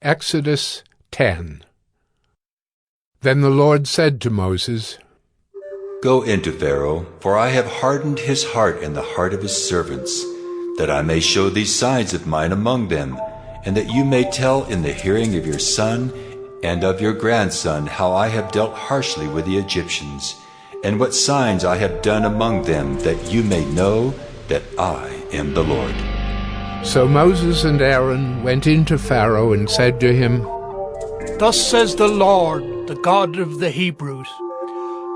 Exodus 10. Then the Lord said to Moses, Go into Pharaoh, for I have hardened his heart and the heart of his servants, that I may show these signs of mine among them, and that you may tell in the hearing of your son and of your grandson how I have dealt harshly with the Egyptians, and what signs I have done among them, that you may know that I am the Lord. So Moses and Aaron went into Pharaoh and said to him, Thus says the Lord, the God of the Hebrews,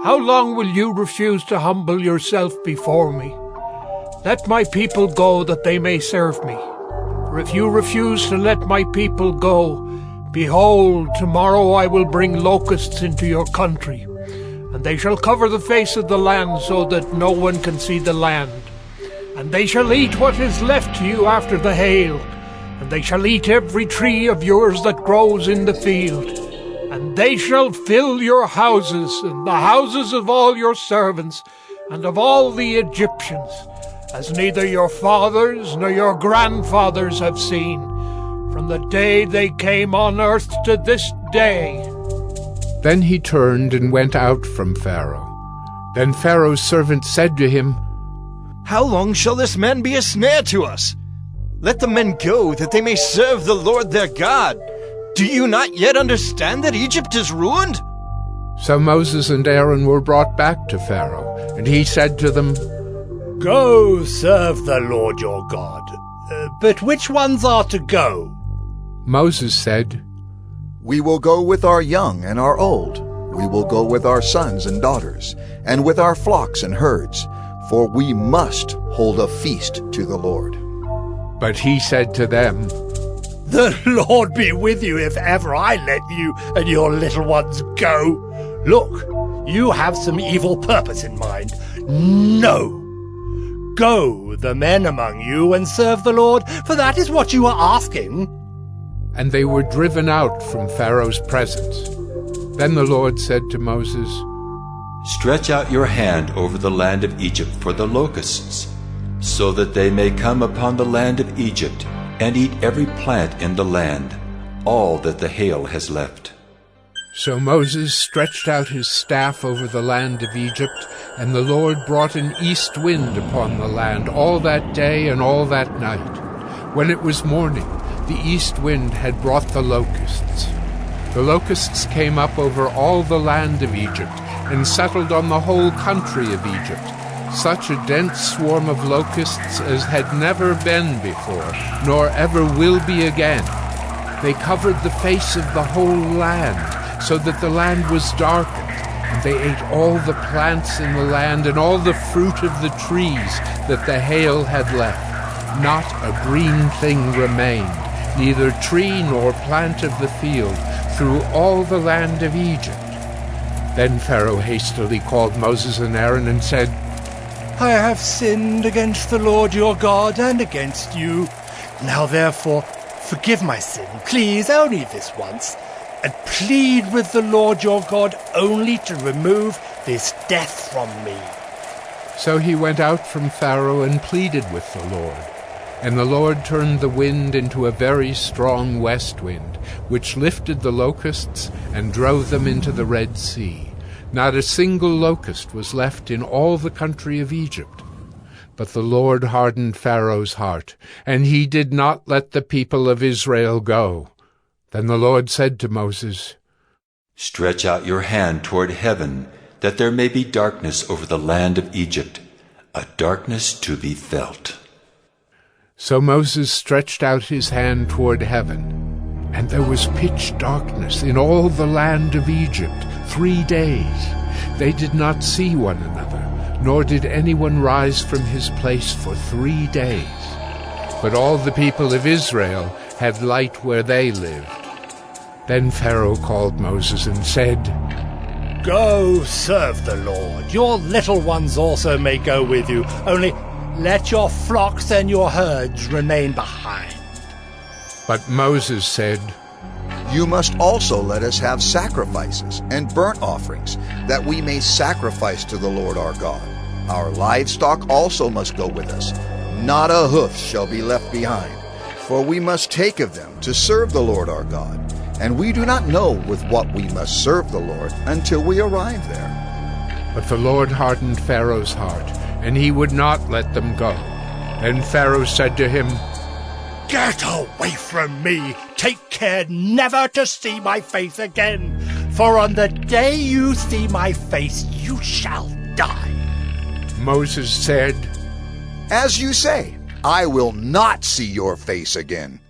how long will you refuse to humble yourself before me? Let my people go, that they may serve me. For if you refuse to let my people go, behold, tomorrow I will bring locusts into your country, and they shall cover the face of the land, so that no one can see the land. And they shall eat what is left to you after the hail, and they shall eat every tree of yours that grows in the field. And they shall fill your houses, and the houses of all your servants, and of all the Egyptians, as neither your fathers nor your grandfathers have seen, from the day they came on earth to this day. Then he turned and went out from Pharaoh. Then Pharaoh's servant said to him, How long shall this man be a snare to us? Let the men go, that they may serve the Lord their God. Do you not yet understand that Egypt is ruined? So Moses and Aaron were brought back to Pharaoh, and he said to them, Go serve the Lord your God. But which ones are to go? Moses said, We will go with our young and our old. We will go with our sons and daughters, and with our flocks and herds, for we must hold a feast to the Lord. But he said to them, The Lord be with you if ever I let you and your little ones go. Look, you have some evil purpose in mind. No. Go, the men among you, and serve the Lord, for that is what you are asking. And they were driven out from Pharaoh's presence. Then the Lord said to Moses, Stretch out your hand over the land of Egypt for the locusts, so that they may come upon the land of Egypt, and eat every plant in the land, all that the hail has left. So Moses stretched out his staff over the land of Egypt, and the Lord brought an east wind upon the land all that day and all that night. When it was morning, the east wind had brought the locusts. The locusts came up over all the land of Egypt, and settled on the whole country of Egypt, such a dense swarm of locusts as had never been before, nor ever will be again. They covered the face of the whole land, so that the land was darkened, and they ate all the plants in the land and all the fruit of the trees that the hail had left. Not a green thing remained, neither tree nor plant of the field, through all the land of Egypt. Then Pharaoh hastily called Moses and Aaron and said, I have sinned against the Lord your God and against you. Now therefore, forgive my sin, please, only this once, and plead with the Lord your God only to remove this death from me. So he went out from Pharaoh and pleaded with the Lord. And the Lord turned the wind into a very strong west wind, which lifted the locusts and drove them into the Red Sea. Not a single locust was left in all the country of Egypt. But the Lord hardened Pharaoh's heart, and he did not let the people of Israel go. Then the Lord said to Moses, Stretch out your hand toward heaven, that there may be darkness over the land of Egypt, a darkness to be felt. So Moses stretched out his hand toward heaven, and there was pitch darkness in all the land of Egypt 3 days. They did not see one another, nor did anyone rise from his place for 3 days. But all the people of Israel had light where they lived. Then Pharaoh called Moses and said, Go serve the Lord. Your little ones also may go with you, only let your flocks and your herds remain behind. But Moses said, You must also let us have sacrifices and burnt offerings, that we may sacrifice to the Lord our God. Our livestock also must go with us. Not a hoof shall be left behind. for we must take of them to serve the Lord our God, and we do not know with what we must serve the Lord until we arrive there." But the Lord hardened Pharaoh's heart, and he would not let them go. Then Pharaoh said to him, "Get away from me! Take care never to see my face again, for on the day you see my face you shall die." Moses said, "As you say, I will not see your face again.